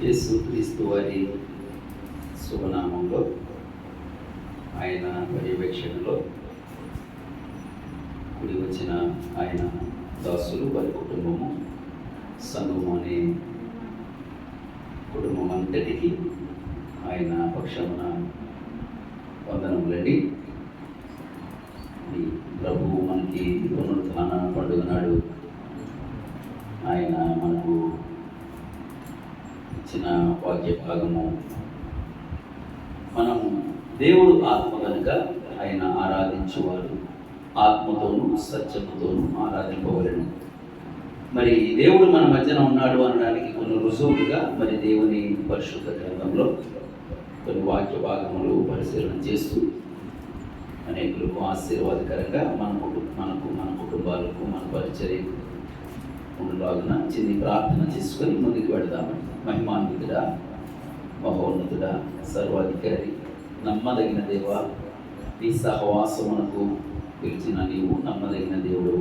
యేసుక్రీస్తు వారి శుభనామంలో ఆయన పర్యవేక్షణలో కూడి వచ్చిన ఆయన దాసులు వారి కుటుంబము సంఘము అనే కుటుంబం అంతటికి ఆయన పక్షమున వందనములండి. ప్రభువు మనకి పునరుత్థాన పండుగ నాడు ఆయన మనకు ఇచ్చిన వాక్య భాగము, మనము దేవుడు ఆత్మ కనుక ఆయన ఆరాధించువారు ఆత్మతోనూ సత్యముతోనూ ఆరాధింపవలెను. మరి దేవుడు మన మధ్యన ఉన్నాడు అనడానికి కొన్ని రుజువులుగా మరి దేవుని పరిశుద్ధ గ్రంథంలో కొన్ని వాక్య భాగములు పరిశీలన చేస్తూ అనేకులకు ఆశీర్వాదకరంగా మన కుటుంబాలకు మన పరిచర్యకు ఉండలాగున చిన్ని ప్రార్థన చేసుకొని ముందుకు వెళదామని. మహిమాన్వితుడా, మహోన్నతుడా, సర్వాధికారి, నమ్మదగిన దేవ, నీ సహవాసమునకు పిలిచిన నీవు నమ్మదగిన దేవుడు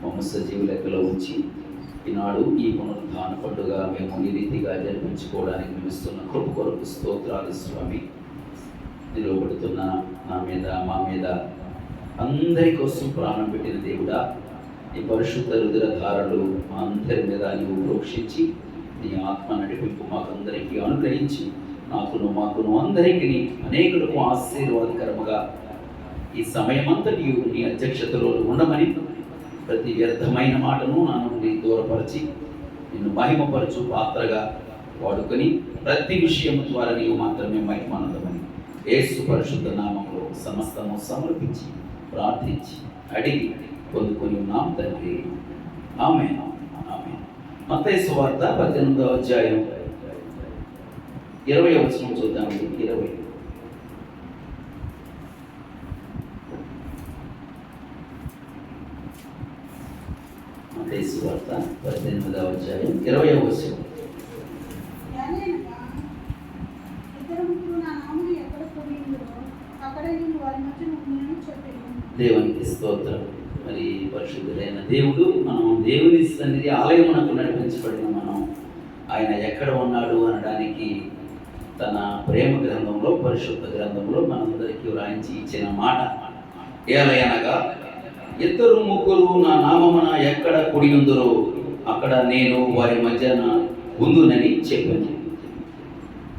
మమ్మ సజీవ లెక్కలో ఉంచి ఈనాడు ఈ పునరుద్ధాన పండుగ మేము ఈ రీతిగా జరిపించుకోవడానికి నిలుస్తున్న కృప కొరకు స్తోత్రాలు స్వామి. నిలవబడుతున్న నా మీద, మా మీద, అందరి కోసం ప్రాణం పెట్టిన దేవుడా, నీ పరిశుద్ధ రుధిర ధారలు మా అందరి మీద నీవు ప్రోక్షించి నీ ఆత్మ నడిపింపు మాకందరికీ అనుగ్రహించి మాకును అందరికీ అనేకులకు ఆశీర్వాదకరముగా ఈ సమయమంతటి నీ అధ్యక్షతలో ఉండమని, ప్రతి వ్యర్థమైన మాటను నా నుండి దూరపరిచి నిన్ను మహిమపరచు పాత్రగా వాడుకొని ప్రతి విషయం ద్వారా నీవు మాత్రమే మహిమానందమని యేసు పరిశుద్ధ నామంలో సమస్తము సమర్పించి ప్రార్థించి అడిగి పొందుకొని ఉన్నాం తండ్రి. ఆమేన్. ఆమేన్. మత్తయి సువార్త 18వ అధ్యాయం 20వ వచనం చూద్దామండి. 20. మత్తయి సువార్త 18వ అధ్యాయం 20వ వచనం. దేవునికి స్తోత్రం. మరి పరిశుద్ధులైన దేవుడు, మనం దేవుని సన్నిధి ఆలయమునకు నడిపించబడిన మనం ఆయన ఎక్కడ ఉన్నాడు అనడానికి తన ప్రేమ గ్రంథంలో, పరిశుద్ధ గ్రంథంలో మనందరికీ వ్రాయించి ఇచ్చిన మాట ఏలయనగా, ఇద్దరు ముగ్గురు నా నామమున ఎక్కడ కూడి ఉందరో అక్కడ నేను వారి మధ్యన ఉందునని చెప్పాను.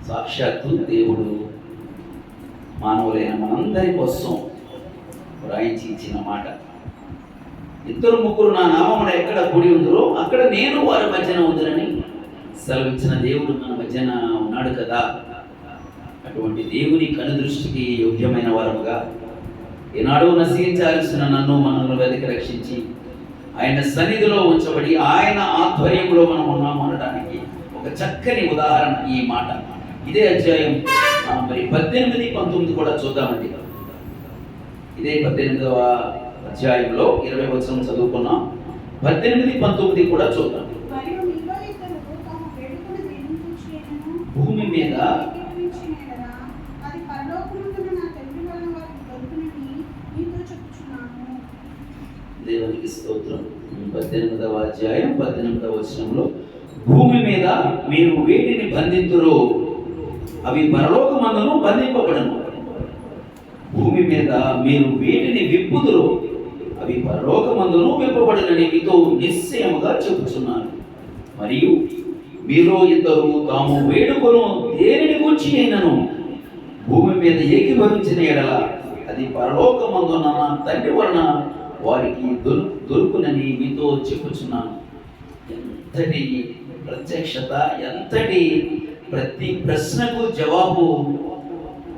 సాక్షాత్తు దేవుడు మానవులైన మనందరి కోసం వ్రాయించి ఇచ్చిన మాట. ఇద్దరు ముగ్గురు నా నామమున ఎక్కడ కూడి ఉందరో అక్కడ నేను వారి మధ్యన ఉందని సెలవిచ్చిన దేవుడు మన మధ్యన ఉన్నాడు కదా. అటువంటి దేవుని కనుదృష్టికి యోగ్యమైన వారముగా ఈనాడు నశించాల్సిన నన్ను మనల్ని వెతికి రక్షించి ఆయన సన్నిధిలో ఉంచబడి ఆయన ఆధ్వర్యంలో మనం ఉన్నాము అనడానికి ఒక చక్కని ఉదాహరణ ఈ మాట. ఇదే అధ్యాయం మరి 18, 19 కూడా చూద్దామండి. ఇదే 18వ అధ్యాయంలో 20వ వచనం చదువుకున్నాం. 18, 19 కూడా చూద్దాం. భూమి మీద దేవునికి స్తోత్రం. 18వ అధ్యాయం 18వ వచనంలో, భూమి మీద మీరు వేటిని బంధింతురో అవి పరలోకమందును బంధింపబడను. భూమి మీద మీరు వేటిని విప్పుదురో అవి పరలోకమందును విప్పబడనని మీతో నిశ్చయముగా చెబుతున్నాను. మరియు మీలో ఇద్దరు తాము వేడుకొను దేనిని గూర్చి అయినను భూమి మీద ఏకీభవించిన ఎడల అది పరలోకమందున నా తండ్రి వలన వారికి దొరుకునని మీతో చెప్పుచున్నాను. ఎంతటి ప్రత్యక్షత, ఎంతటి ప్రతి ప్రశ్నకు జవాబు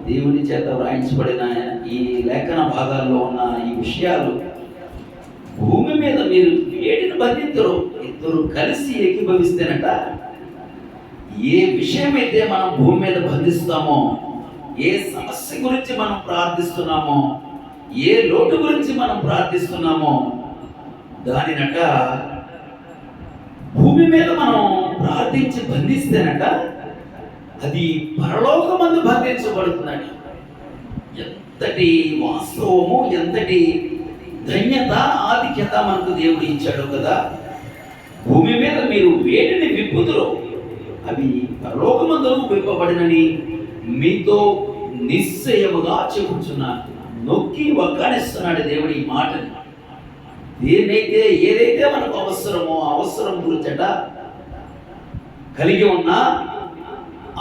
దేవుని చేత వ్రాయించబడిన ఈ లేఖన భాగాల్లో ఉన్న ఈ విషయాలు. భూమి మీద మీరు వేటిని బంధించరు, ఇద్దరు కలిసి ఏకీభవిస్తేనట. ఏ విషయమైతే మనం భూమి మీద బంధిస్తామో, ఏ సమస్య గురించి మనం ప్రార్థిస్తున్నామో, ఏ లోటు గురించి మనం ప్రార్థిస్తున్నామో దానినట భూమి మీద మనం ప్రార్థించి బంధిస్తేనట అది పరలోకమందు బంధించబడుతుందట. ఎంతటి వాస్తవము, ఎంతటి ధన్యత, ఆధిక్యత మనకు దేవుడు ఇచ్చాడు కదా. భూమి మీద మీరు వేటిని విప్పుదురో అవి పరలోకమందును విప్పబడినని మీతో నిశ్చయముగా చెప్పుచున్నాను. నొక్కి వక్కానిస్తున్నాడు దేవుడు ఈ మాటని. ఏదైతే మనకు అవసరమో ఆ అవసరం గురించట కలిగి ఉన్నా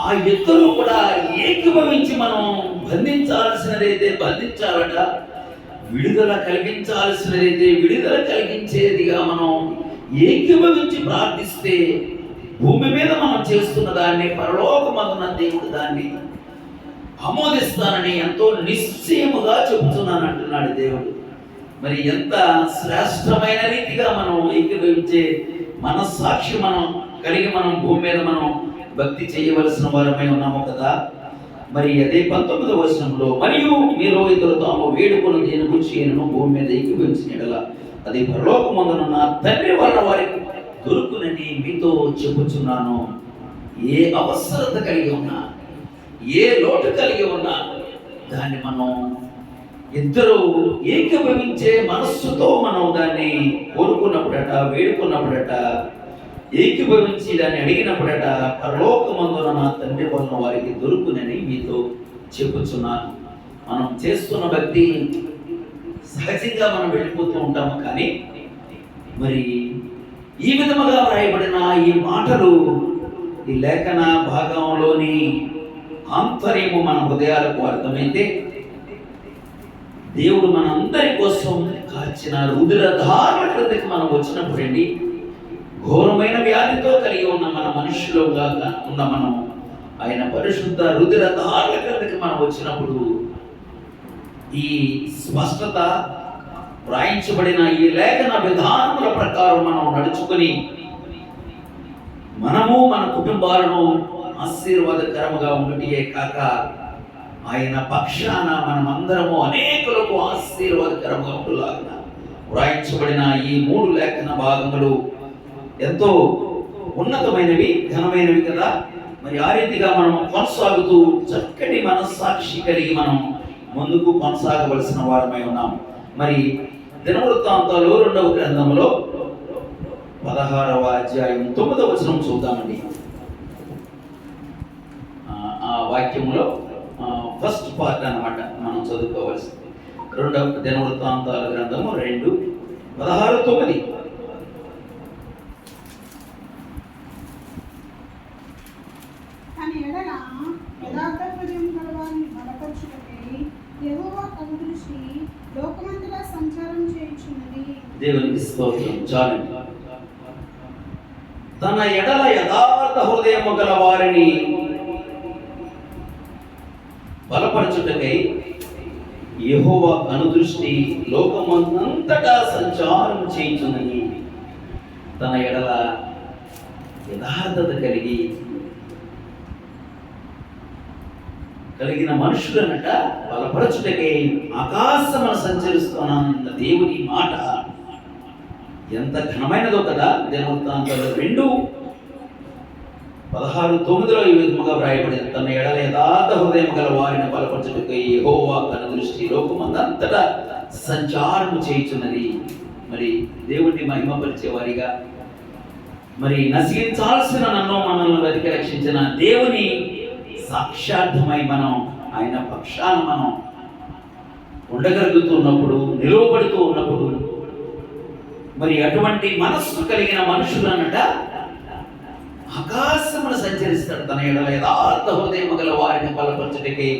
ఆ ఇద్దరు కూడా ఏకీభవించి మనం బంధించాల్సినదైతే బంధించాలట, విడుదల కలిగించాల్సినదైతే విడుదల కలిగించేదిగా మనం ఏకీభవించి ప్రార్థిస్తే భూమి మీద మనం చేస్తున్న దాన్ని పరలోకమందున దేవుడు దాన్ని ఆమోదిస్తానని ఎంతో నిశ్చయముగా చెబుతున్నాను అంటున్నాడు దేవుడు. మరి ఎంత శ్రేష్టమైన రీతిగా మనం ఏకీభవించే మనస్సాక్షి మనం కలిగి మనం భూమి మీద మనం భక్తి చేయవలసిన వారమై ఉన్నాము కదా. మరి అదే 19వ వచనంలో, మరియు మీరు ఇద్దరు తాము వేడుకొని దేని గురించి భూమి మీద ఏకీభవించిన ఎడల అది పరలోకమందున నా తండ్రి వలన వారికి దొరుకునని మీతో చెప్పుచున్నాను. ఏ అవసరత కలిగి ఉన్నా, ఏ లోటు కలిగి ఉన్నా దాన్ని మనం ఇద్దరు ఏకీభవించే మనస్సుతో మనం దాన్ని కోరుకున్నప్పుడట, వేడుకున్నప్పుడట, ఏకీభవించి దాన్ని అడిగినప్పుడట పరలోకమందున నా తండ్రి వలన వారికి దొరుకునని మీతో చెప్పుచున్నాను. మనం చేస్తున్న భక్తి సహజంగా మనం వెళ్ళిపోతూ ఉంటాము, కానీ మరి ఈ విధముగా వ్రాయబడిన ఈ మాటలు ఈ లేఖన భాగంలోని ఆంతర్యము మన హృదయాలకు అర్థమైతే దేవుడు మనందరి కోసం కాచిన రుధిరధారల క్రిందకి మనం వచ్చినప్పుడండి, ఘోరమైన వ్యాధితో కలిగి ఉన్న మన మనుషులుగా ఉన్న మనం ఆయన పరిశుద్ధ రుధిరధారల క్రిందకి మనం వచ్చినప్పుడు ఈ స్పష్టత వ్రాయించబడిన ఈ లేఖన విధానముల ప్రకారం మనం నడుచుకొని మనము మన కుటుంబాలను ఆశీర్వాదకరముగా ఉండటే కాక ఆయన పక్షాన మనమందరము అనేకులకు ఆశీర్వాదకరంగా ఉంటులాగా వ్రాయించబడిన ఈ 3 లేఖన భాగములు ఎంతో ఉన్నతమైనవి, ఘనమైనవి కదా. మరి ఆ రీతిగా మనం కొనసాగుతూ చక్కటి మనస్సాక్షి కలిగి మనం ముందుకు కొనసాగవలసిన వారమై ఉన్నాం. మరి దినవృత్తాంతాలు 2వ గ్రంథంలో 16వ అధ్యాయం 9వ వచనం చూద్దామండి. ఆ వాక్యంలో ఫస్ట్ పార్ట్ అన్నమాట మనం చదువుకోవాల్సింది. 2వ దినవృత్తాంతాల గ్రంథము 2:16-9. దేవునికి స్తోత్రం. చాలు. తన ఎడల యథార్థ హృదయము గల వారిని బలపరచుటకై యెహోవా కనుదృష్టి లోకమంతటా సంచారం చేయుచున్నది. తన ఎడల యథార్థత కలిగిన మనుషులనట బలపరచుటకై ఆకాశమున సంచరిస్తున్న దేవుని మాట ఎంత ఘనమైనదో కదా. దినవృత్తాంతాలు 2:16-9 ఈ విధముగా వ్రాయబడింది. తన ఎడల యథార్థ హృదయం గల వారిని బలపరచుటకై యెహోవా కనుదృష్టి లోకమంతటా సంచారము చేయుచున్నది. మరి దేవుణ్ణి మహిమపరిచే వారిగా, మరి నశించాల్సిన మనల్ని వెతికి రక్షించిన దేవుని సాక్షార్థమై మనం ఆయన పక్షాన మనం ఉండగలుగుతున్నప్పుడు, నిలువబడుతూ ఉన్నప్పుడు, మరి అటువంటి మనస్సు కలిగిన మనుషులనట ఆకాశమున సంచరిస్తాడు. తన ఎడల యథార్థ హృదయము గల వారిని బలపరచుటకై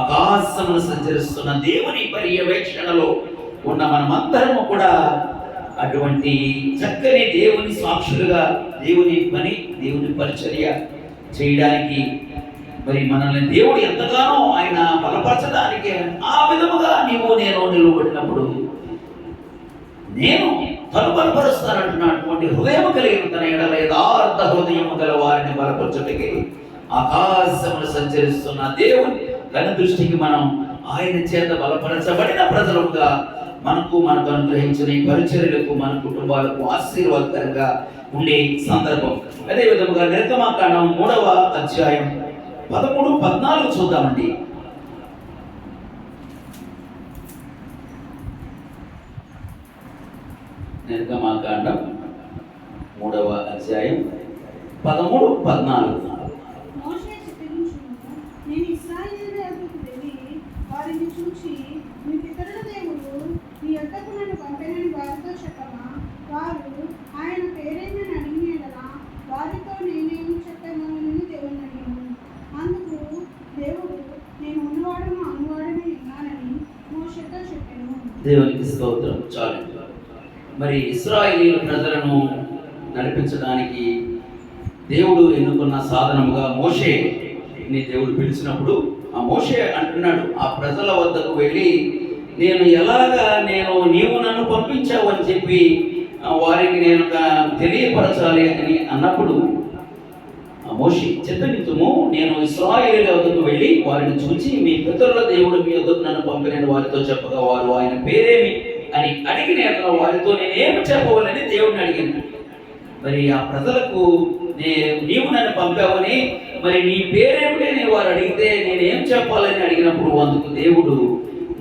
ఆకాశమున సంచరిస్తున్న దేవుని పర్యవేక్షణలో ఉన్న మనమందరము కూడా అటువంటి చక్కని దేవుని సాక్షులుగా దేవుని పని, దేవుని పరిచర్య చేయడానికి మరి మనల్ని దేవుడు ఎంతగానో ఆయన బలపరచడానికి ఆ విధముగా నేను నిలువబడినప్పుడు నేను తను బలపరుస్తానంటున్నటువంటి హృదయం కలిగిన తన ఎడల యథార్థ హృదయము గల వారిని బలపరచుటకై ఆకాశమును సంచరిస్తున్న దేవుని కనుదృష్టికి మనం ఆయన చేత బలపరచబడిన ప్రజలుగా మనకు అనుగ్రహించిన ఈ పరిచర్యలకు మన కుటుంబాలకు ఆశీర్వాదకరంగా ఉండే సందర్భం. అదే విధముగా నిర్గమాకాండం 3వ అధ్యాయం 13-14 చూద్దామండి. నిర్గమాకాండం 3వ అధ్యాయం 13-14. వారు ఆయన పేరేమని అడిగిన వారితో నేనేమి చెప్పానని దేవుని అడిగాను. అందుకు దేవుడు, నేను ఉన్నవాడను అనువాడని విన్నానని మోషేతో చెప్పాను. దేవునికి స్తోత్రం. చాలు. మరి ఇశ్రాయేలీయుల ప్రజలను నడిపించడానికి దేవుడు ఎన్నుకున్న సాధనముగా మోషేని దేవుడు పిలిచినప్పుడు ఆ మోషే అంటున్నాడు, ఆ ప్రజల వద్దకు వెళ్ళి నీవు నన్ను పంపించావు అని చెప్పి వారికి నేను తెలియపరచాలి అని అన్నప్పుడు ఆ మోషే చిత్తనిత్తుము, నేను ఇశ్రాయేలీయుల వద్దకు వెళ్ళి వారిని చూచి మీ పితరుల దేవుడు మీ వద్దకు నన్ను పంపిన వారితో చెప్పగా వారు ఆయన పేరేమి అని అడిగిన వారితో నేనేమి చెప్పవాలని దేవుడిని అడిగాను. మరి ఆ ప్రజలకు నీవు నన్ను పంపావని మరి నీ పేరేమిటని వారు అడిగితే నేనేం చెప్పాలని అడిగినప్పుడు అందుకు దేవుడు,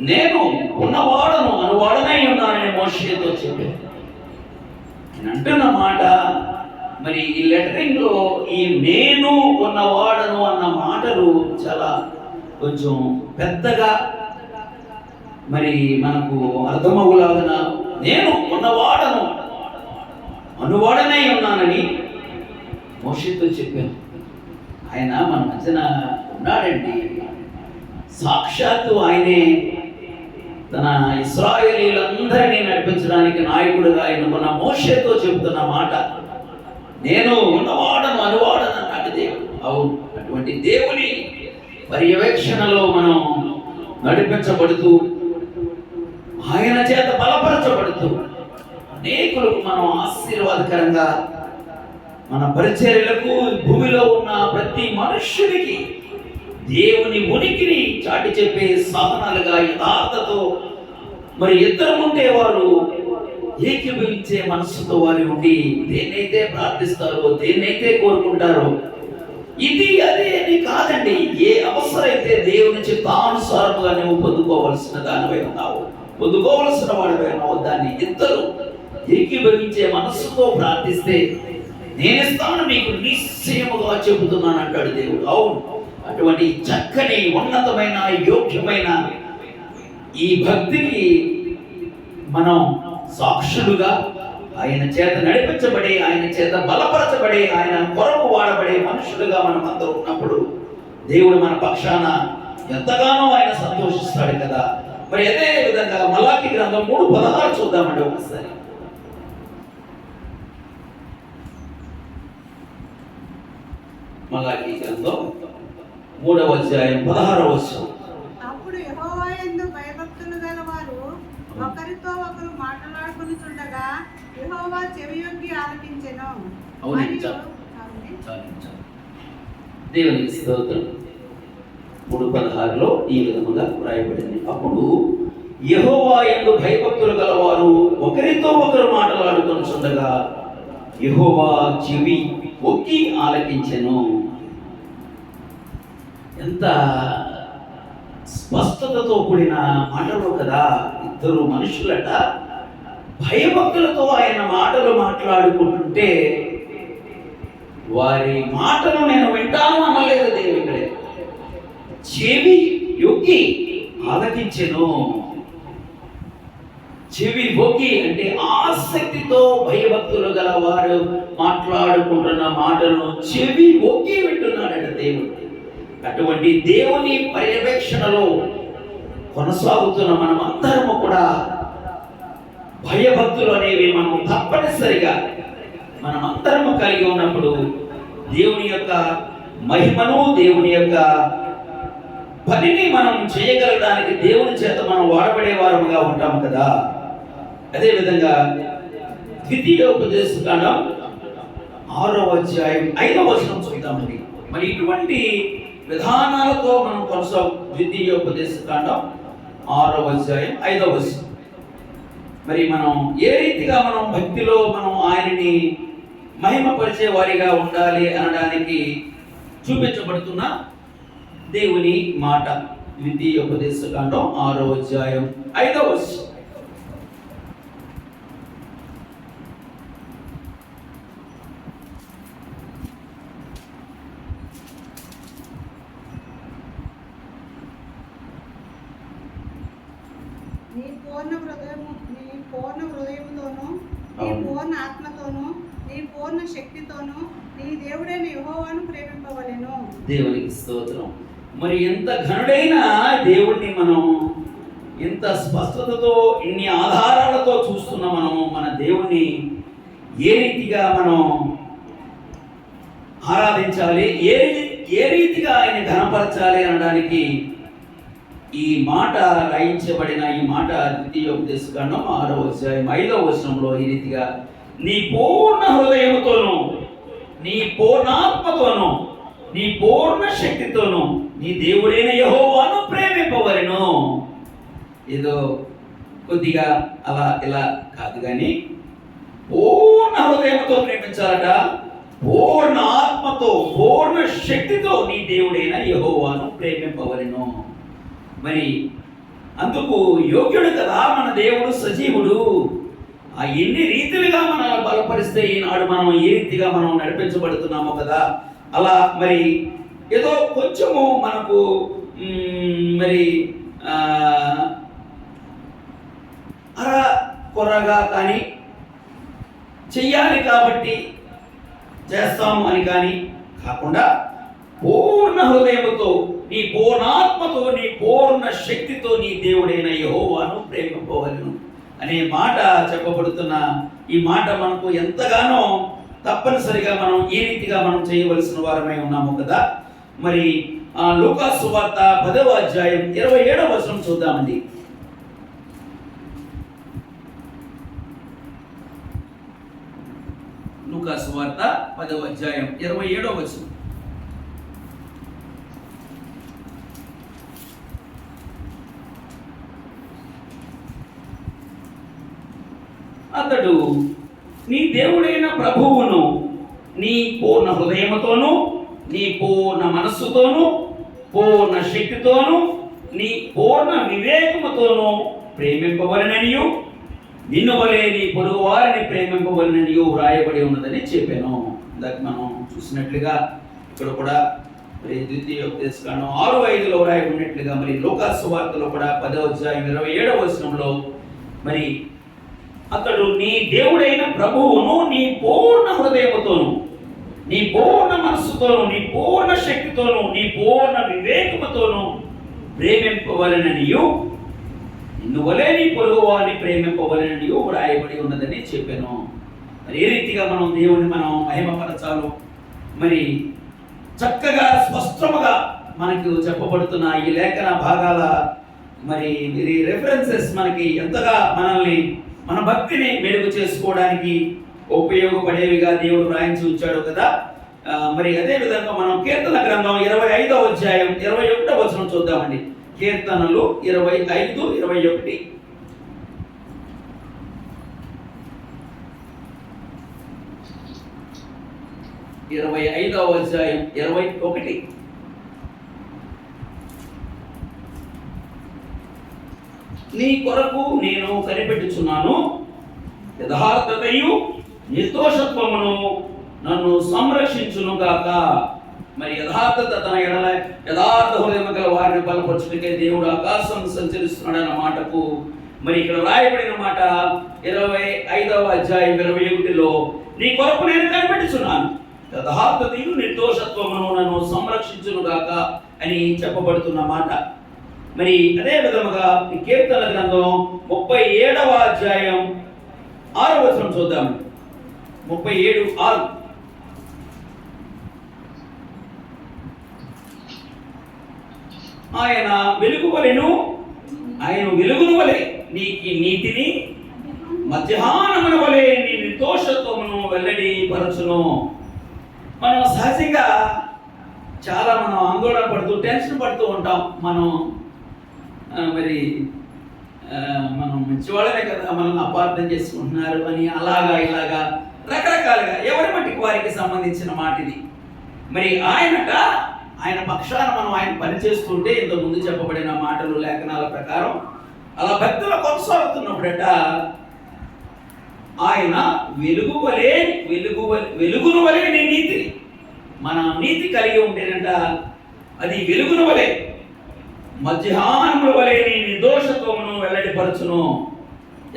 నేను ఉన్నవాడను అనువాడనై ఉన్నానని మోషేతో చెప్పాను. నేను అంటున్న మాట మరి ఈ లెటరింగ్ లో ఈ నేను ఉన్నవాడను అన్న మాటలు చాలా కొంచెం పెద్దగా మరి మనకు అర్థమవులాగన నేను ఉన్నవాడను అనువాడనై ఉన్నానని మోషేతో చెప్పాను. ఆయన మన మధ్యన ఉన్నాడండి. సాక్షాత్తు ఆయనే తన ఇశ్రాయేలీయులందరినీ నడిపించడానికి నాయకుడుగా ఎన్నుకున్న మోషేతో చెబుతున్న మాట, నేను ఉన్నవాడను అనువాడను అన్నాడు దేవుడు. అవును, అటువంటి దేవుని పర్యవేక్షణలో మనం నడిపించబడుతూ ఆయన చేత బలపరచబడుతూ అనేకులకు మనం ఆశీర్వాదకరంగా మన పరిచర్యలకు భూమిలో ఉన్న ప్రతి మనుష్యునికి దేవుని ఉనికిని చాటి చెప్పే సాధనాలుగా యథార్థతో మరి ఇద్దరు ఉంటే వారు ఏకీభవించే మనస్సుతో వారి ఉండి దేన్నైతే ప్రార్థిస్తారో దేన్నైతే కోరుకుంటారో ఇది అదే అని కాదండి. ఏ అవసరమైతే దేవుని చిత్తానుసారముగా నువ్వు పొందుకోవలసిన దానివై ఉన్నావు, పొందుకోవలసిన వాడివై ఉన్నావు, దాన్ని ఇద్దరు ఏకీభవించే మనస్సుతో ప్రార్థిస్తే నేనిస్తాను మీకు నిశ్చయముగా చెబుతున్నాను అంటాడు దేవుడు. అవును, అటువంటి చక్కని ఉన్నతమైన యోగ్యమైన ఈ భక్తికి మనం సాక్షులుగా ఆయన చేత నడిపించబడి ఆయన చేత బలపరచబడి ఆయన కొరకు వాడబడే మనుషులుగా మనం అందరూ ఉన్నప్పుడు దేవుడు మన పక్షాన ఎంతగానో ఆయన సంతోషిస్తాడు కదా. మరి అదే విధంగా మలాకి గ్రంథం 3:16 చూద్దామండి ఒకసారి. మలాకి గ్రంథం 3వ అధ్యాయం 16వ వచనం. అప్పుడు యెహోవా యందు భయభక్తులు గలవారు ఒకరితో ఒకరు మాట్లాడుకొనుచుండగా యెహోవా చెవియొగ్గి ఆలకించెను. దేవునికి స్తోత్రం. 3:16లో ఈ విధముగా వ్రాయబడింది, అప్పుడు యెహోవా యందు భయభక్తులు గలవారు ఒకరితో ఒకరు మాట్లాడుకొనుచుండగా యెహోవా చెవి ఒగ్గి ఆలకించెను. ఎంత స్పష్టతతో కూడిన మాటలు కదా. ఇద్దరు మనుషులట భయభక్తులతో ఆయన మాటలు మాట్లాడుకుంటుంటే వారి మాటలు నేను వింటాను అనలేదు దేవుడు. ఇక్కడే చెవి యొగ్గి ఆలకించెను. చెవి ఒగ్గి అంటే ఆసక్తితో భయభక్తులు గల వారు మాట్లాడుకుంటున్న మాటలను చెవి ఒగ్గి వింటున్నాడట దేవుడు. అటువంటి దేవుని పర్యవేక్షణలో కొనసాగుతున్న మనమందరము కూడా భయభక్తులు అనేవి మనం తప్పనిసరిగా మనమందరము కలిగి ఉన్నప్పుడు దేవుని యొక్క మహిమను దేవుని యొక్క పనిని మనం చేయగలడానికి దేవుని చేత మనం వాడబడే వారముగా ఉంటాము కదా. అదేవిధంగా ద్వితీయోపదేశకాండం 6వ అధ్యాయం 5వ వచనం చూద్దామండి. మరి ఇటువంటి విధానాలతో మనం కొనసాగు. ద్వితీయోపదేశకాండం 6వ అధ్యాయం 5వ వచనం. మరి మనం ఏ రీతిగా మనం భక్తిలో మనం ఆయనని మహిమపరిచే వారిగా ఉండాలి అనడానికి చూపించబడుతున్న దేవుని మాట. ద్వితీయోపదేశకాండం 6వ అధ్యాయం 5వ వచనం. నీ పూర్ణ హృదయముతోను నీ అవును. పూర్ణ ఆత్మతోను నీ పూర్ణ శక్తితోను నీ దేవుడైన యెహోవాను ప్రేమింపవలెను. దేవునికి స్తోత్రం. మరి ఎంత ఘనుడైన దేవుణ్ణి మనం ఇంత స్పష్టతతో ఇన్ని ఆధారాలతో చూస్తున్న మనము మన దేవుణ్ణి ఏ రీతిగా మనం ఆరాధించాలి, ఏ రీతిగా ఆయన ఘనపరచాలి అనడానికి ఈ మాట రాయించబడిన ఈ మాట ద్వితీయోపదేశకాండం 6వ అధ్యాయం 5వ వచనంలో ఈ రీతిగా నీ పూర్ణ హృదయముతోను నీ పూర్ణాత్మతోను నీ పూర్ణ శక్తితోను నీ దేవుడైన యెహోవాను ప్రేమింపవలెను. ఏదో కొద్దిగా అలా ఇలా కాదు, కానీ పూర్ణ హృదయంతో ప్రేమించాలట, పూర్ణ ఆత్మతో పూర్ణ శక్తితో నీ దేవుడైన యెహోవాను ప్రేమింపవలెను. మరి అందుకు యోగ్యుడు కదా మన దేవుడు, సజీవుడు. ఆ ఎన్ని రీతిలుగా మనల్ని బలపరిస్తే ఈనాడు మనం ఏ రీతిగా మనం నడిపించబడుతున్నామో కదా. అలా మరి ఏదో కొంచెము మనకు మరి అరా కొరగా కానీ చెయ్యాలి కాబట్టి చేస్తాము అని కానీ కాకుండా పూర్ణ హృదయముతో నీ పూర్ణాత్మతో నీ పూర్ణ శక్తితో నీ దేవుడైన యెహోవాను ప్రేమింపవలెను అనే మాట చెప్పబడుతున్న ఈ మాట మనకు ఎంతగానో తప్పనిసరిగా మనం ఈ రీతిగా మనం చేయవలసిన వారమై ఉన్నాము కదా. మరి లూకా సువార్త 10వ అధ్యాయం 27వ వచనం చూద్దామండి. లూకా సువార్త 10వ అధ్యాయం 27వ వచనం. అతడు నీ దేవుడైన ప్రభువును నీ పూర్ణ హృదయముతోను నీ పూర్ణ మనస్సుతోను పూర్ణ శక్తితోను నీ పూర్ణ వివేకముతోను ప్రేమింపవలెననియు నిన్ను వలె నీ పొరుగు వారిని ప్రేమింపవలెననియు వ్రాయబడి ఉన్నదని చెప్పాను. ఇందాక మనం చూసినట్లుగా ఇక్కడ కూడా మరి ద్వితీయోపదేశకాండం 6:5లో వ్రాయబడినట్లుగా మరి లూకా సువార్తలో కూడా 10వ అధ్యాయం 27వ వచనంలో మరి అతడు నీ దేవుడైన ప్రభువును నీ పూర్ణ హృదయముతోను నీ పూర్ణ మనస్సుతోను నీ పూర్ణ శక్తితోను నీ పూర్ణ వివేకముతోను ప్రేమింపవలెననియు నిన్ను వలె నీ పొరుగు వారిని ప్రేమింపవలెననియు వ్రాయబడి ఉన్నదని చెప్పాను. మరి ఏ రీతిగా మనం దేవుణ్ణి మనం మహిమపరచాలో మరి చక్కగా స్పష్టముగా మనకు చెప్పబడుతున్న ఈ లేఖన భాగాల మరి రెఫరెన్సెస్ మనకి ఎంతగా మనల్ని మన భక్తిని మెరుగు చేసుకోవడానికి ఉపయోగపడేవిగా దేవుడు రాయించి ఉంచాడు కదా. మరి అదే విధంగా మనం కీర్తన గ్రంథం 25వ అధ్యాయం 21వ వచనం చూద్దామండి. కీర్తనలు 25:21. ఇరవై 25వ అధ్యాయం 21. నీ కొరకు నేను కనిపెట్టుచున్నాను, యథార్థతయు నిర్దోషత్వమును నన్ను సంరక్షించును గాక. మరి యథార్థత తన ఎడల యథార్థ హృదయం గల వారిని బలపరచుటకే దేవుడు ఆకాశం సంచరిస్తున్నాడు అన్న మాటకు మరి ఇక్కడ రాయబడిన మాట 25వ అధ్యాయం 21లో నీ కొరకు నేను కనిపెట్టుచున్నాను, యథార్థతయు నిర్దోషత్వమును నన్ను సంరక్షించును గాక అని చెప్పబడుతున్న మాట. మరి అదే విధముగా ఈ కీర్తన గ్రంథం 37వ అధ్యాయం 6వ వచనం చూద్దాం. 37:6. ఆయన వెలుగువలెను, ఆయన వెలుగును వలె నీకి నీతిని మధ్యాహ్నమున వలె నీ నిర్దోషత్వమును వెల్లడి పరచును. మనం సహజంగా చాలా మనం ఆందోళన పడుతూ టెన్షన్ పడుతూ ఉంటాం. మనం మనం మంచివాళ్ళనే కదా, మనల్ని అపార్థం చేసుకుంటున్నారు అని అలాగా ఇలాగా రకరకాలుగా ఎవరి మట్టికి వారికి సంబంధించిన మాట ఇది. మరి ఆయన పక్షాన మనం ఆయన పనిచేస్తుంటే ఇంత ముందు చెప్పబడిన మాటలు లేఖనాల ప్రకారం అలా భక్తులు కొనసాగుతున్నప్పుడట ఆయన వెలుగును వలె నీ నీతిని, మన నీతి కలిగి ఉంటేనంట అది వెలుగును వలె మధ్యాహ్నముల వలె నీ నిర్దోషత్వమును వెల్లడిపరచును.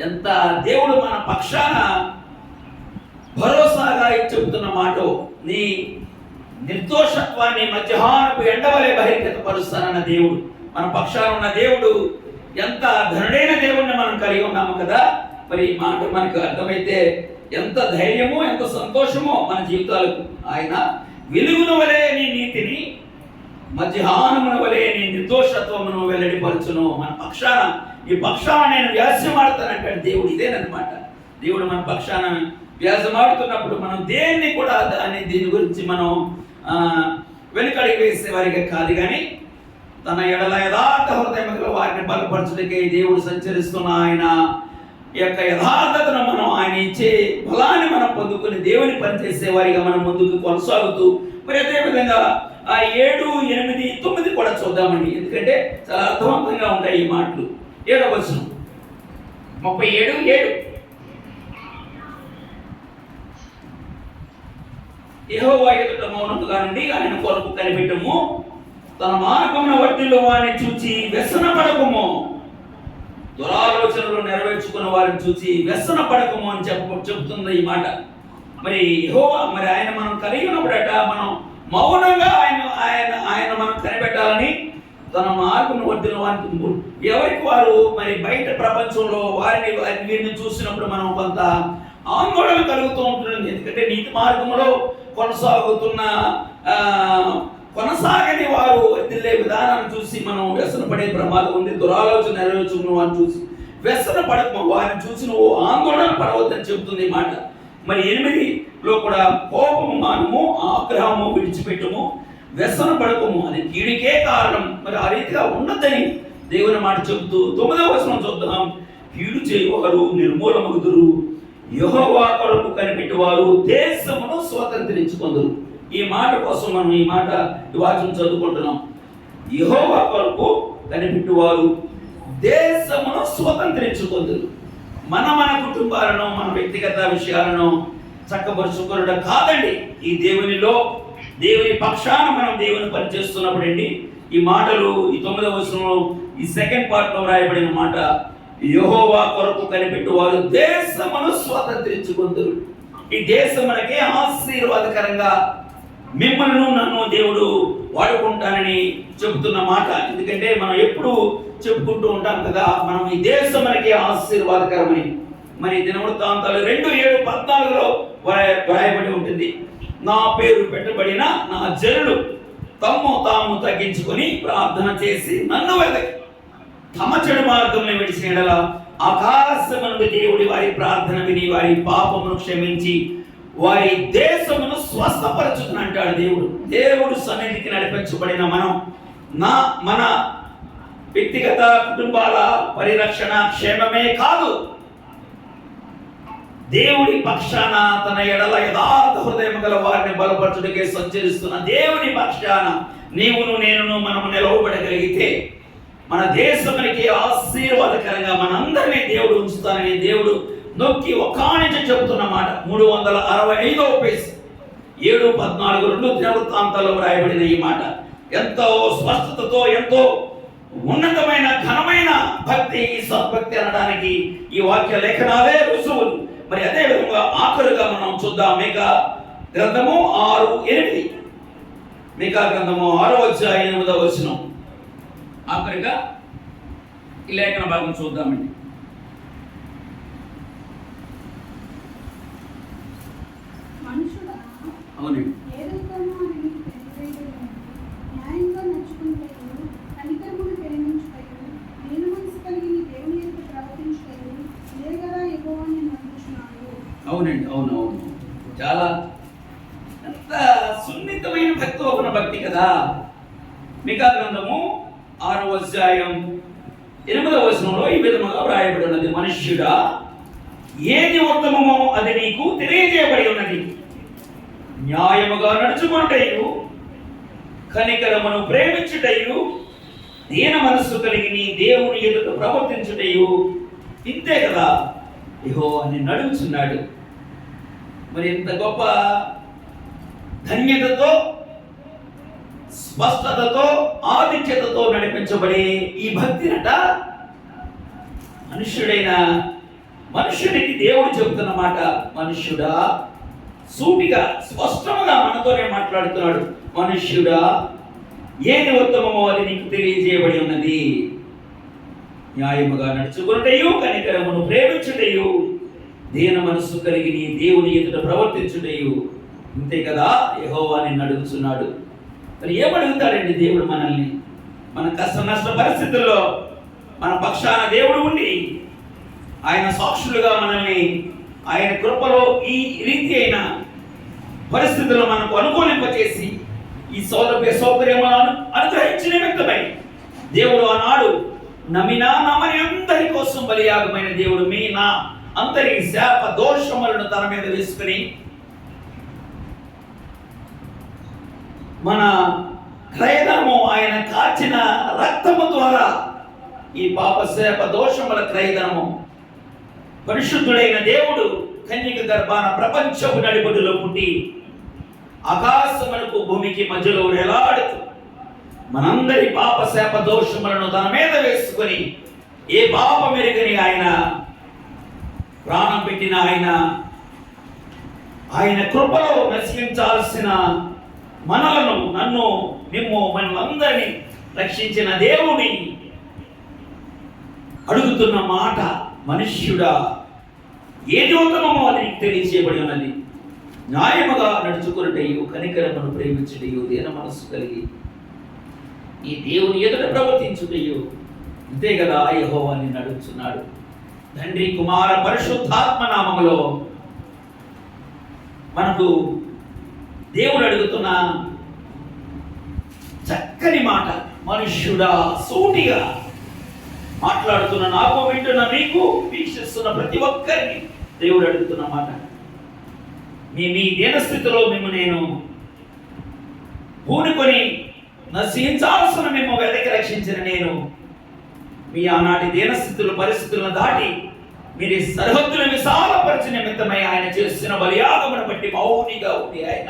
ఎంత దేవుడు మన పక్షాన భరోసాగా చెబుతున్న మాట, నీ నిర్దోషత్వాన్ని మధ్యాహ్నపు ఎండవలే బహిర్గతపరుస్తానన్న దేవుడు, మన పక్షాన ఉన్న దేవుడు, ఎంత ధనుడైన దేవుడిని మనం కలిగి ఉన్నాము కదా. మరి ఈ మాట మనకు అర్థమైతే ఎంత ధైర్యమో ఎంత సంతోషమో మన జీవితాలకు. ఆయన వెలుగును వలె నీ నీతిని, మధ్యాహ్నమున వలె నీ నిర్దోషత్వమును వెల్లడిపరచును. మన పక్షాన, ఈ పక్షాన నేను వ్యాసమాడుతానంటాడు దేవుడు. ఇదేనమాట దేవుడు మన పక్షాన వ్యాసమాడుతున్నప్పుడు మనం దేన్ని కూడా దీని గురించి మనం వెనుకడికి వేసే వారిగా కాదు, కానీ తన ఎడల యథార్థ హృదయముల వారిని బలపరచుటకే దేవుడు సంచరిస్తున్న ఆయన యొక్క యథార్థతను మనం, ఆయన ఇచ్చే బలాన్ని మనం పొందుకుని దేవుని పనిచేసే వారిగా మనం ముందుకు కొనసాగుతూ, మరి అదేవిధంగా 7, 8, 9 కూడా చూద్దామండి. ఎందుకంటే చాలా అర్థవంతంగా ఉంటాయి ఈ మాటలు. 7వ వచనం 37:7. యెహోవా ఎదుట మౌనముగా నుండి ఆయన కొరకు కనిపెట్టుము, తన మార్గమున వర్తిల్లు వారిని చూచి వ్యసన పడకము, దురాలోచనలు నెరవేర్చుకున్న వారిని చూచి వ్యసన పడకము అని చెబుతుంది ఈ మాట. మరి యెహోవా, మరి ఆయన మనం కలిగి ఉన్నప్పుడట మనం మౌనంగా ఆయన మనం కనిపెట్టాలని, తన మార్గమును వర్తిల్లు వారిని, ఎవరికి వారు మరి బయట ప్రపంచంలో వీరిని చూసినప్పుడు మనం కొంత ఆందోళన కలుగుతూ ఉంటుంది. ఎందుకంటే నీతి మార్గంలో కొనసాగని వారు వర్తిల్లే విధానాన్ని చూసి మనం వ్యసన పడే ప్రమాదం ఉంది. దురాలోచన నెరవేర్చుకున్న వారిని చూసి వ్యసన పడకము, వారిని చూసి నువ్వు ఆందోళన పడవద్దని చెబుతుంది మాట. మరి 8లో కూడా కోపము మానము, ఆగ్రహము విడిచిపెట్టము, వ్యసన పడకము, అది కీడికే కారణం. మరి ఆ రీతిగా ఉండద్దని దేవుని మాట చెబుతూ 9వ వచనం చూద్దాం. కీడు చేయువారు నిర్మూలమగుదురు, యెహోవా కొరకు కనిపెట్టువారు దేశమును స్వతంత్రించుకొందురు. ఈ మాట కోసం మనం ఈ వాక్యం చదువుకుంటున్నాం. యెహోవా కొరకు కనిపెట్టువారు దేశమును స్వతంత్రించుకొందురు. మన కుటుంబాలను, మన వ్యక్తిగత విషయాలను చక్కబరుచుకోవడం కాదండి. ఈ దేవుని పక్షాన మనం దేవుని పనిచేస్తున్నప్పుడు అండి, ఈ మాటలు ఈ 9వ వచనంలో ఈ సెకండ్ పార్ట్ లో రాయబడిన మాట, యెహోవా కొరకు కనిపెట్టువారు దేశమును స్వతంత్రించుకొందురు. ఈ దేశం మనకి ఆశీర్వాదకరంగా మిమ్మల్ని నన్ను దేవుడు వాడుకుంటానని చెబుతున్న మాట. ఎందుకంటే మనం ఎప్పుడు చెప్పుకుంటూ ఉంటాం కదా, మనం ఈ దేశం మనకి ఆశీర్వాదకరమని. మరి దినవృత్తాంతాలు 2:7-14 వ్రాయబడి ఉంటుంది. నా పేరు పెట్టబడిన నా జనులు తాము తగ్గించుకొని ప్రార్థన చేసి నన్ను వెదకి తమ చెడు మార్గంలో విడిచిన యెడల ఆకాశమునుండి దేవుడి వారి ప్రార్థన విని వారి పాపమును క్షమించి వారి దేశమును స్వస్థపరచుకునంటాడు దేవుడు. దేవుడు సన్నిధికి నడిపించబడిన మన వ్యక్తిగత కుటుంబాల పరిరక్షణ క్షేమమే కాదు, దేవుడి పక్షాన తన ఎడల యథార్థ హృదయం గల వారిని బలపరచుటకే సంచరిస్తున్న దేవుని పక్షాన నీవును నేనును మనము నిలవబడగలిగితే మన దేశానికి ఆశీర్వాదకరంగా మనందరినీ దేవుడు ఉంచుతానని దేవుడు నొక్కి ఒకానించి చెబుతున్న మాట. 365వ పేజ్ 7:14 దినవృత్తాంతాల్లో రాయబడిన ఈ మాట ఎంతో స్పష్టతతో, ఎంతో ఉన్నతమైన ఘనమైన భక్తి, ఈ సద్భక్తి అనడానికి ఈ వాక్య లేఖనాలే రుజువులు. మరి అదే విధంగా ఆఖరుగా మనం చూద్దాం మీకా గ్రంథము 6:8. మీకా గ్రంథము 6:8 వచనం ఆఖరిగా ఈ లేఖన భాగం చూద్దామండి. అవునండి. అవునండి, అవును. చాలా ఎంత సున్నితమైన భక్తి, ఒక భక్తి కదా. మీకా గ్రంథము 6:8 ఈ విధముగా వ్రాయబడి ఉన్నది. మనుష్యుడా, ఏది ఉత్తమమో అది నీకు తెలియజేయబడి ఉన్నది. న్యాయముగా నడుచుకొనుటయు, కనికరమును ప్రేమించుటయు, దీన మనస్సు కలిగి నీ దేవుని ఎదుట ప్రవర్తించుటయు ఇంతే కదా యెహోవా అని నడుచున్నాడు. మరి ఇంత గొప్ప ధన్యతతో, స్పష్టతతో, ఆధిక్యతతో నడిపించబడే ఈ భక్తినట మనుష్యునికి దేవుడు చెబుతున్న మాట, మనుష్యుడా సూటిగా స్పష్టంగా మనతోనే మాట్లాడుతున్నాడు. మనుష్యుడా, ఏది ఉత్తమమో అది నీకు తెలియజేయబడి ఉన్నది. న్యాయముగా నడుచుకున్నటయు, కనికరమును ప్రేమించుటయు, దీన మనస్సు కలిగి నీ దేవుని ఎదుట ప్రవర్తించుటయు. ఇంతే కదా యెహోవా నిన్ను అడుగుతున్నాడు. మరి ఏమడుగుతాడండి దేవుడు మనల్ని? మన కష్ట నష్ట పరిస్థితుల్లో మన పక్షాన దేవుడు ఉండి ఆయన సాక్షులుగా మనల్ని ఆయన కృపలో ఈ రీతి అయిన పరిస్థితుల్లో మనకు అనుకూలింపచేసి ఈ సౌకర్యములను అనుగ్రహించిన నిమిత్తమై దేవుడు ఆనాడు నమ్మినా నమ్మని అందరి కోసం బలియాగమైన దేవుడు మీ నా అందరి శాప దోషములను తన మీద వేసుకుని మన క్రయధనము ఆయన కాచిన రక్తము ద్వారా ఈ పాప శాప దోషముల క్రయధనము పరిశుద్ధుడైన దేవుడు కన్యక గర్భాన ప్రపంచపు నడిబొడ్డులో పుట్టి ఆకాశములకు భూమికి మధ్యలో వేలాడుతూ మనందరి పాప శాప దోషములను తన మీద వేసుకొని ఏ పాపం ఎరుగని ఆయన ప్రాణం పెట్టిన ఆయన కృపలో నశించాల్సిన మనలను, నన్ను, మిమ్ము, మనలందరినీ రక్షించిన దేవుని అడుగుతున్న మాట, మనుష్యుడా, ఏది ఉత్తమమో అది నీకు తెలియజేయబడి ఉన్నది. న్యాయముగా నడుచుకున్నటయు, కనికరమును ప్రేమించుటయు, దీన మనస్సు కలిగి ఈ దేవుని ఎదుట ప్రవర్తించుటయు. ఇంతే కదా యెహోవా నిన్ను అడుగుతున్నాడు. తండ్రి, కుమార, పరిశుద్ధాత్మ నామములో మనకు దేవుడు అడుగుతున్న చక్కని మాట. మనుష్యుడా, సూటిగా మాట్లాడుతున్న నాకు, వింటున్న మీకు, వీక్షిస్తున్న ప్రతి ఒక్కరిని దేవుడు అడుగుతున్న మాట. మీ దీనస్థితిలో మేము నేను పూనుకొని నశించాల్సిన మేము వెతకి రక్షించిన నేను మీ ఆనాటి దీనస్థితుల పరిస్థితులను దాటి మీరు సరిహద్దుల విశాలపరిచిన నిమిత్తమై ఆయన చేస్తున్న బలియాగమును బట్టి మౌనిగా ఉంది. ఆయన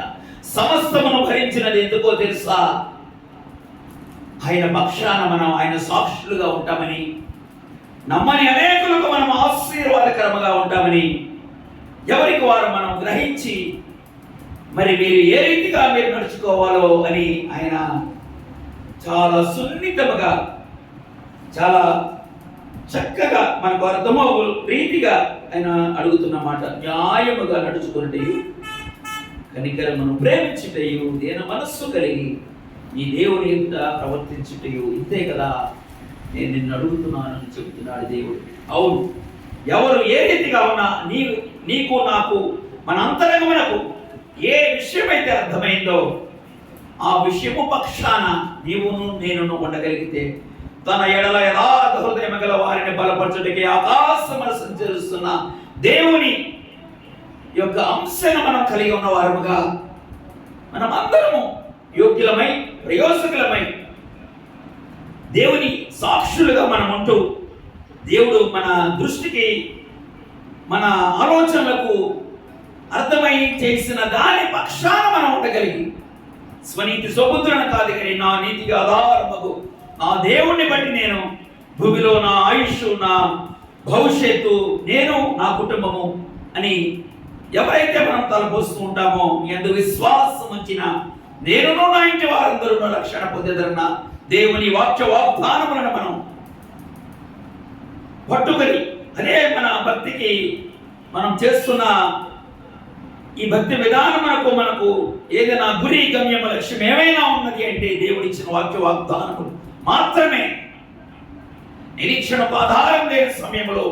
సమస్తమును భరించినది ఎందుకో తెలుసా? ఆయన పక్షాన మనం ఆయన సాక్షులుగా ఉంటామని, నమ్మని అనేకులకు మనం ఆశీర్వాదకరముగా ఉంటామని ఎవరికి వారు మనం గ్రహించి మరి మీరు ఏ రీతిగా మీరు నడుచుకోవాలో అని ఆయన చాలా సున్నితముగా, చాలా చక్కగా మనకు అర్థమవు రీతిగా ఆయన అడుగుతున్న మాట. న్యాయముగా నడుచుకున్నటయు, కనికరమును ప్రేమించుటయు, దీన మనస్సు కలిగి ఈ దేవుని ఎదుట ప్రవర్తించుటయు. ఇంతే కదా నేను నిన్ను అడుగుతున్నానని చెబుతున్నాడు దేవుడు. అవును, ఎవరు ఏ రీతిగా ఉన్నా నీకు నాకు మన అంతరంగమునకు ఏ విషయమైతే అర్థమైందో ఆ విషయము పక్షాన నీవును నేనును ఉండగలిగితే తన ఎడల యథార్థ హృదయం గల వారిని బలపరచుటకి ఆకాశమును సంచరిస్తున్న దేవుని యొక్క అంశను మనం కలిగి ఉన్న వారముగా మనం అందరము యోగ్యులమై ప్రయోజకులమై దేవుని సాక్షులుగా మనం ఉంటూ దేవుడు మన దృష్టికి మన ఆలోచనలకు అర్థమై చేసిన దాని పక్షాన మనం ఉండగలిగి స్వనీతి సొబుద్రను కాదు కానీ నా నీతిగా ఆధారమగు నా దేవుణ్ణి బట్టి నేను భూమిలో నా ఆయుష్, నా భవిష్యత్తు, నేను, నా కుటుంబము అని ఎవరైతే మనం తలపోస్తూ ఉంటామో ఎందు విశ్వాసం ఉంచిన నేనును నా ఇంటి వారందరూ రక్షణ పొందేదన్న దేవుని వాక్య వాగ్దానములను మనం పట్టుకొని అదే మన భక్తికి మనం చేస్తున్న ఈ భక్తి విధానమునకు మనకు ఏదైనా గురి, గమ్యం, లక్ష్యం ఏమైనా ఉన్నది అంటే దేవుడిచ్చిన వాక్య వాగ్దానములు మాత్రమే. నిరీక్షణకు ఆధారం లేని సమయంలో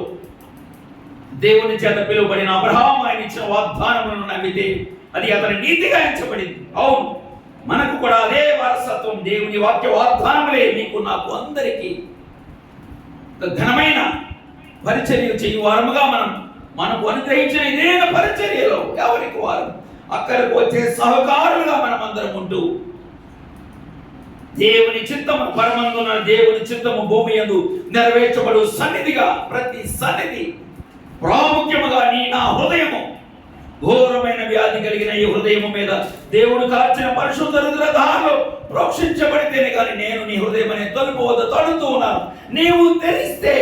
దేవుని చేత పిలువబడిన అబ్రహాము ఆయన ఇచ్చిన వాగ్దానములను నమ్మితే అది అతని నీతిగా ఎంచబడింది. అవును, మనకు కూడా అదే వారసత్వం. దేవుని వాక్య వాగ్దానములే నీకు నాకు అందరికీ ఘనమైన పరిచర్య చేయువారముగా మనకు అనుగ్రహించిన ఇదేన పరిచర్యలో ఎవరికి వారు అక్కడికి వచ్చే సహకారులుగా మనం అందరం ఉంటూ దేవుని చిత్తము పరమందున దేవుని చిత్తము భూమి యందు నెరవేర్చబడు సన్నిధిగా ప్రతి సన్నిధి ప్రాముఖ్యముగా నా హృదయము ఘోరమైన వ్యాధి కలిగిన ఈ హృదయము మీద దేవుడు కార్చిన పరిశుద్ధ రుద్రధారలో ప్రోక్షించబడితేనే కానీ నేను నీ హృదయం అనే తలుపు వద్ద తడుతూ ఉన్నాను. నీవు తెరిస్తే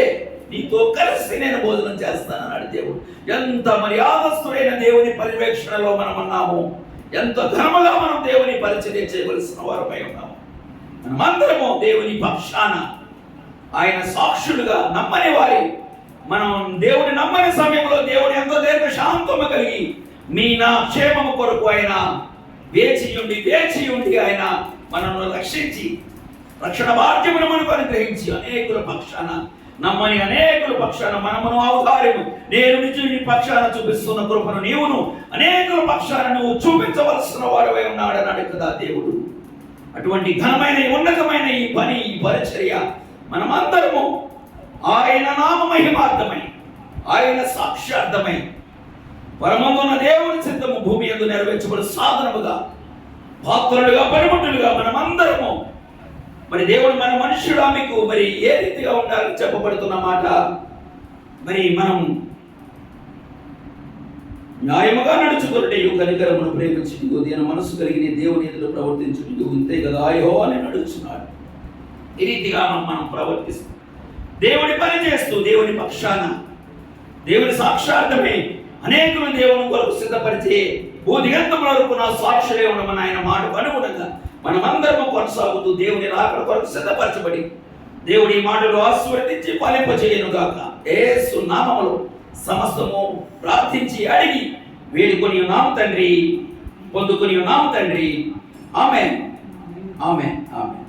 నీతో కలిసి నేను భోజనం చేస్తానన్నాడు దేవుడు. ఎంత మర్యాదస్తుడైన దేవుని పర్యవేక్షణలో మనం ఉన్నాము, ఎంత ఘనముగా మనం దేవుని పరిచర్య చేయవలసిన వారమై ఉన్నాము. మనమందరము దేవుని పక్షాన ఆయన సాక్షులుగా నమ్మని వారి, మనం దేవుని నమ్మని సమయంలో దేవుడు ఎంతో దీర్ఘ శాంతము కలిగి మీ నా క్షేమము కొరకు ఆయన వేచి ఉండి ఆయన మనల్ని రక్షించి రక్షణ భాగ్యమును మనకు అనుగ్రహించి అనేకుల పక్షాన, నమ్మని అనేకుల పక్షాన మనమును ఔదార్యము నేను నిజుని పక్షాన చూపిస్తున్న కృపను నీవును అనేకుల పక్షాన నువ్వు చూపించవలసిన వాడవై ఉన్నాడన్నాడు కదా దేవుడు. అటువంటి ఘనమైన ఉన్నతమైన ఈ పని, ఈ పరిచర్య మనమందరము ఆయన నామ మహిమార్థమై, ఆయన సాక్షార్థమై, పరమందున్న దేవుని చిత్తము భూమి యందు నెరవేర్చబడు సాధనముగా, పాత్రులుగా, పనిముట్టులుగా మనమందరము, మరి దేవుడు మన మనుష్యుడు మీకు మరి ఏ రీతిగా ఉండాలని చెప్పబడుతున్న మాట, మరి మనం న్యాయముగా నడుచుకున్నట్టు కనికరమును ప్రేమించుటకు దీని మనసు కలిగిన దేవుని ఎదురు ప్రవర్తించుటకు ఇంతే కదా యెహోవా నడుచున్నాడు. ఈ రీతిగా మనం ప్రవర్తిస్తాం, దేవుని పని చేస్తూ దేవుని పక్షాన, దేవుని సాక్షార్థమే అనేకులు దేవుని కొరకు సిద్ధపరిచే భూదిగంతముల వరకు నా సాక్షులే ఉండమని ఆయన మాటకు అనుగుణంగా మనమందరము కొనసాగుతూ దేవుని రాకడ కొరకు సిద్ధపరచబడి దేవుడి మాటలు ఆశీర్వదించి ఫలింపజేయును గాక. యేసు నామములో సమస్తము ప్రార్థించి అడిగి వేడుకొని ఉన్నాము తండ్రి, పొందుకొని ఉన్నాము తండ్రి. ఆమేన్, ఆమేన్, ఆమేన్.